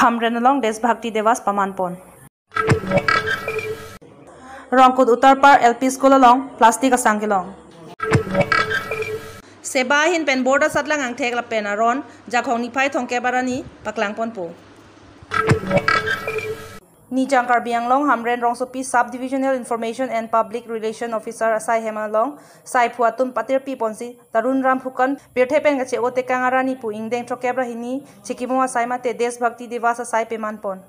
Hamren along Desbhakti Devas Pamanpon. Rongkut Uttar Par LP School along Plastic Asangkilong. Sebahin pen border satlang ang tek la pen aron jakong ni pai thong kebarani paklang ponpo. Ni Jangkar Bianglong Hamren Rongsopi Subdivisional Information and Public Relation Officer Asai Hemalong Sai Phuatum Patir Pi Ponsi Tarun Ram Phukan Birthepen Gache Ote Kangarani Pu Ingdeng Chokebra Hini Chikimo Asai Mate Desbhakti Devas Asai Pemanpon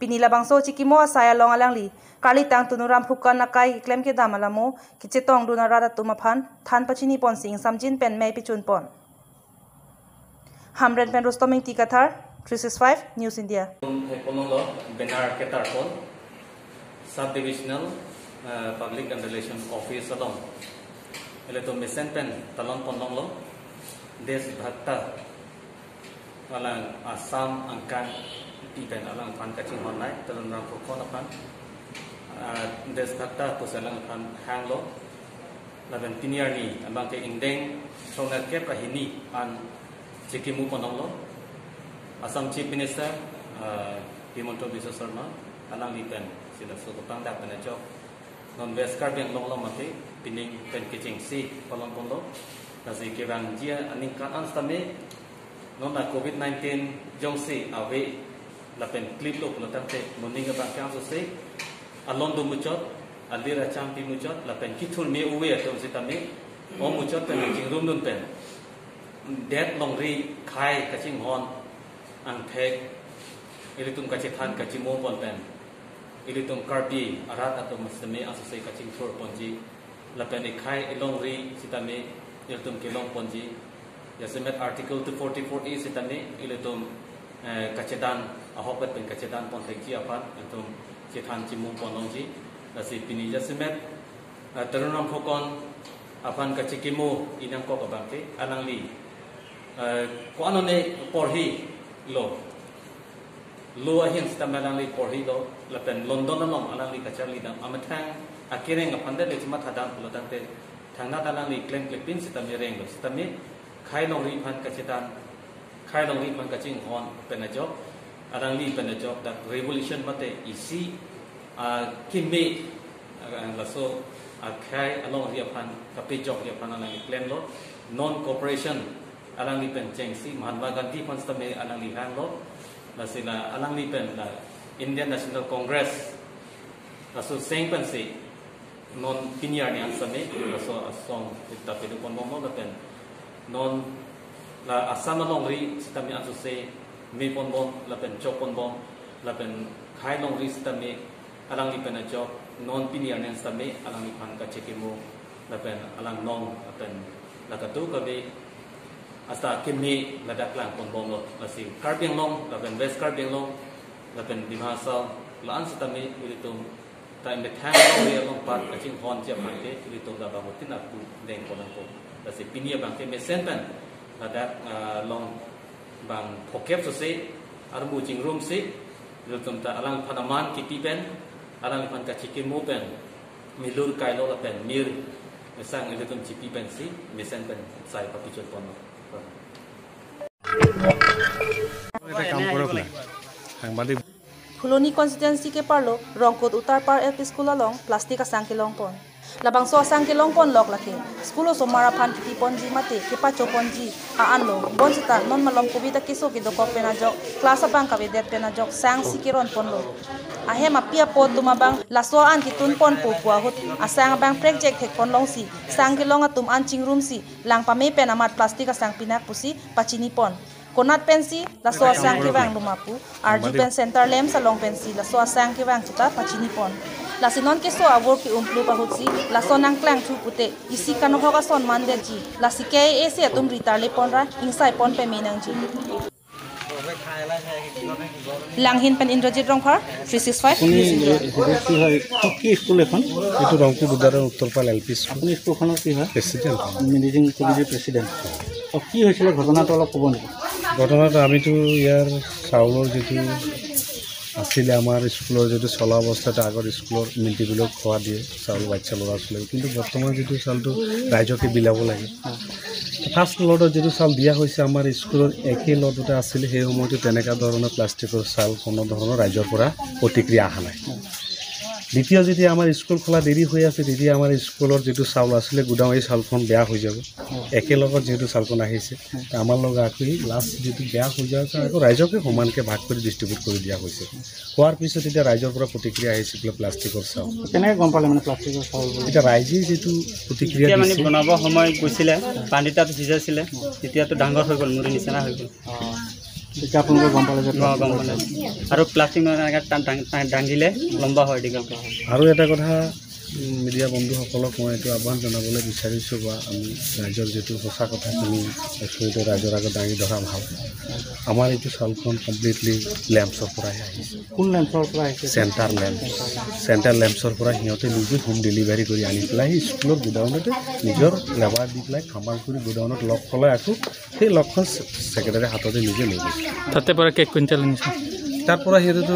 Pinila Bangso Chikimo Asai Along Alangli Kali Tang Tunuram Phukan Nakai Klem Ke Damalamo Kichetong Dunarada Tumaphan Than Pachini Ponsi Ing Samjin Pen Mei Pichun Pon Hamren Pen Rostoming Tikathar 365 News India. Benar Ketarpon, Subdivisional Public and Relation Office along. Eleto Mesen Pen Talon Ponlonglo, Desbhakta Alang Assam Angkan Ipen Alang Pan Kaching Honai, Talon Rampukon upon Desbhakta Pusalang Pan Hanglo, Laven Piniarni, Abang Ke Indeng, Sonar Keprahini, and Chikimu Pononglo. Assam Chief Minister Himanto Biswa Sarma alang lipen sila sukupang dapat na job non beskar biang long mati pining pen kicing si palong pondo nasi kirang dia aning kan anstame non na COVID-19 jong si awe lapen clip lo pulo tante muning abang kang so si alon do muchot alira champi muchot lapen kithul me uwe atom si tame o muchot pen kicing room nun pen dead long ri khai kaching hon ang tek ilitum kacitan kacimo pon pen ilitum karbi arat atau masame asose kacing thur ponji lapen ikai ilong ri sitame ilitum kelong ponji yasemet article 244A sitame ilitum kacedan ahopet pen kacedan pon theki apan ilitum citan cimung ponongji lasi pini yasemet terunam phokon apan kacikimo inang ko kabangke anangli ko anone porhi lo ahin stambalang li porhi lo lapen London along alang li kacharli dam amatang akireng apande le chima thadam lo tante thangna dalang li klem klepin sitami reng lo sitami khai long ri phan kachitan khai long ri phan kaching hon penajok alang li penajok that revolution mate isi kimme laso khai along ri phan kapejok ri phan alang li klem lo non cooperation alang li pen chengsi Mahatma Gandhi phan stame alang li hang lo la sila alang li pen la Indian National Congress la so seng pen si non pinyar ni ansame la so asong kita pedu pon momo la pen non la asam long ri sitami ansu se me pon bom la pen chok pon bom la pen khai long ri sitami alang li pen a chok non pinyar ni ansame alang li phan ka chekimo la pen alang nong la pen la ka tu ka be asta kini ladak lang pon bom lo lasi karbiang long lapen west karbiang long lapen dimasa laan sitami ilitum ta in the time area long part kaching hon chia bangke ilitum da bamutin aku deng kolang ko lasi pinia bangke mesen pen ladak long bang phokep so se arbu jing room se ilitum ta alang panaman kipi pen alang lipan kachikin mo pen milur kailo lapen mir mesang ilitum chipi pen si mesen pen sai papichot pon Fuloni constituency ke parlo Rongkut Uttar Par LP School along Plastic Asangkilong pon labang so Asangkilong pon lok lake school so marapan kiti ponji mate kepa choponji anlo bonsita non malom kubita kiso ki dokok penajok class abang kabedet penajok sang sikiron pon lo ahem apia pot tumabang laso an kitun pon pupua hut asang abang project hek pon long si Sangkilong atum an chingrum si lang pame penamat plastic asang pinak pusi pachini pon Konat pensi laso asang kiwang lumapu RG pen center lem salong pensi laso asang kiwang kita pachini pon lasinon keso awor ki umplu pahutsi laso nang klang thu pute isi kanohoga son mande ji lasike ese atum ritale ponra insai pon pe menang ji Langhin pen Indrajit Rongkhar 365 কি school এখন এটো রংপুর উদাহরণ উত্তরপাল LP school স্কুলখনৰ কি হয় president managing কমিটিৰ president কি হৈছিল ঘটনাটো অলপ ক'ব নেকি ঘটনাটো আমিতো ইয়াৰ চাউলৰ যেটো আছিল আমাৰ স্কুলৰ যেটো চলা অৱস্থাতে আগৰ স্কুলৰ মিলটিবিলাক খোৱা দিয়ে চাউল বাচ্চা ল'ৰা ছোৱালী কিন্তু বৰ্তমান যেটো চাউলটো ৰাইজকে বিলাব লাগে ফাৰ্ষ্ট লটত যিটো চাউল দিয়া হৈছে আমাৰ স্কুলৰ একেই লটতে আছিলে সেই সময়তো তেনেকুৱা ধৰণৰ প্লাষ্টিকৰ চাউল কোনো ধৰণৰ ৰাইজৰ পৰা প্ৰতিক্ৰিয়া অহা নাই দ্বিতীয় যেতিয়া আমাৰ স্কুল খোলা দেৰি হৈ আছে তেতিয়া আমাৰ স্কুলৰ যিটো চাউল আছিলে গুদাম এই চাউলখন বেয়া হৈ যাব একেলগত যিহেতু চাউলখন আহিছে আমাৰ লগত আকৌ লাষ্ট যিটো বেয়া হৈ যোৱাৰ কাৰণে আকৌ ৰাইজকে সমানকৈ ভাগ কৰি ডিষ্ট্ৰিবিউট কৰি দিয়া হৈছে খোৱাৰ পিছত এতিয়া ৰাইজৰ পৰা প্ৰতিক্ৰিয়া আহিছিলে প্লাষ্টিকৰ চাউল কেনেকৈ গম পালে মানে প্লাষ্টিকৰ চাউল এতিয়া ৰাইজে যিটো প্ৰতিক্ৰিয়া মানে বনাব সময় গৈছিলে পানী তাত ভিজাইছিলে তেতিয়াতো ডাঙৰ হৈ গ'ল মুড়ি নিচিনা হৈ গ'ল তেতিয়া আপোনালোকে গম পালে যে গম পালে আৰু প্লাষ্টিক দাঙিলে লম্বা হয় দীঘল আৰু এটা কথা মিডিয়া বন্ধুসকলক মই এইটো আহ্বান জনাবলৈ বিচাৰিছোঁ বা আমি ৰাইজৰ যিটো সঁচা কথাখিনি একচুৱেলি ৰাইজৰ আগত দাঙি ধৰা ভাল আমাৰ এইটো চাউলখন কমপ্লিটলি লেম্পছৰ পৰাই আহিছে কোন লেম্পছৰ পৰা আহিছে চেণ্টাৰ লেম্পছৰ পৰা সিহঁতে নিজে হোম ডেলিভাৰী কৰি আনি পেলাই সেই স্কুলৰ গোডাউনতে নিজৰ লেবাৰ দি পেলাই খামাৰ কৰি গোডাউনত লগ থ'লে আকৌ সেই লগখন ছেক্ৰেটাৰী হাততে নিজে লৈ গৈছে তাতে পৰা কেই কুইণ্টেল আনিছে তাৰ পৰা সিহঁতেতো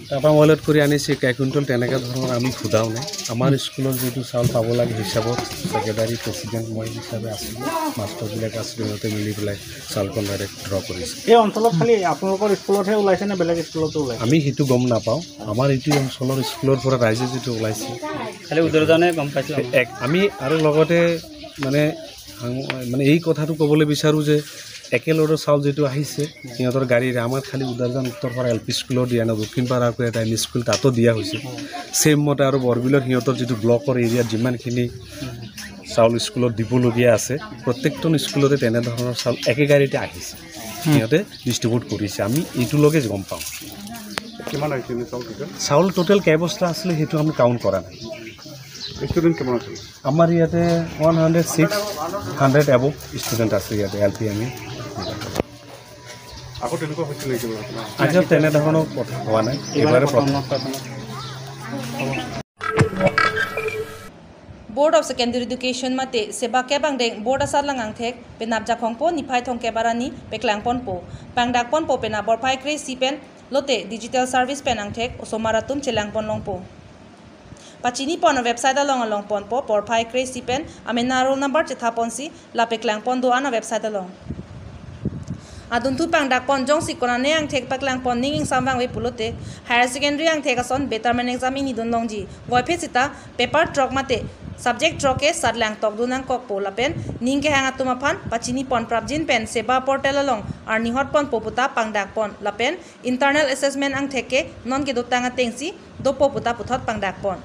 টাটা মইলত কৰি আনিছে কেই কুইণ্টল তেনেকুৱা ধৰণৰ আমি সোধাও নাই আমাৰ স্কুলৰ যিটো চাউল পাব লাগে হিচাপত ছেক্ৰেটাৰী প্ৰেচিডেণ্ট মই হিচাপে আছিলোঁ মাষ্টৰবিলাক আছিলোঁ সিহঁতে মিলি পেলাই চাউলখন ডাইৰেক্ট ড্ৰ কৰিছে এই অঞ্চলত খালি আপোনালোকৰ স্কুলতহে ওলাইছে নে বেলেগ স্কুলতো ওলাইছে আমি সেইটো গম নাপাওঁ আমাৰ এইটো অঞ্চলৰ স্কুলৰ পৰা ৰাইজে যিটো ওলাইছে খালি উদৰজনে গম পাইছোঁ আমি আৰু লগতে মানে এই কথাটো ক'বলৈ বিচাৰোঁ যে একেলগৰ চাউল যিটো আহিছে সিহঁতৰ গাড়ীৰে আমাৰ খালি উদাৰজান উত্তৰপাৰা এল পি স্কুলত দিয়া নাই দক্ষিণপাৰা আকৌ এটা এম ই স্কুল তাতো দিয়া হৈছে ছেইম মতে আৰু বৰবিলৰ সিহঁতৰ যিটো ব্লকৰ এৰিয়াত যিমানখিনি চাউল স্কুলত দিবলগীয়া আছে প্ৰত্যেকজন স্কুলতে তেনেধৰণৰ চাউল একে গাড়ীতে আহিছে সিহঁতে ডিষ্ট্ৰিবিউট কৰিছে আমি এইটোলৈকে গম পাওঁ কিমান আহিছে চাউল টোটেল কেইবস্তা আছিলে সেইটো আমি কাউণ্ট কৰা নাই ষ্টুডেণ্ট কিমান আছিল আমাৰ ইয়াতে 100 এবভ ষ্টুডেণ্ট আছে ইয়াতে এল পি এম ই আকৌ তেনেকুৱা হৈছিলে আজি তেনেধৰণৰ কথা হোৱা নাই এইবাৰে প্ৰথম Board of Secondary Education mate seba kebang deng board asal langang thek penap jakong po nipai thong kebarani peklang pon po pangdak pon po pena borpai kre sipen lote digital service penang thek osomaratum chelang pon long po Pachini pon website along pon po borpai kre sipen amena roll number chetha pon si la peklang pon do ana website along Adun tu pangdak pon jong sikona ne ang thek paklang pon ninging samwang we pulote higher secondary ang thek ason betterment exam ini dun longji voipe sita paper truck mate subject truck e sadlang tok dunang kok pola pen ningke hanga tuma phan pachini pon prabjin pen seba portal along ar nihot pon poputa pangdak pon lapen internal assessment ang theke non ke dotanga tengsi do poputa puthot pangdak pon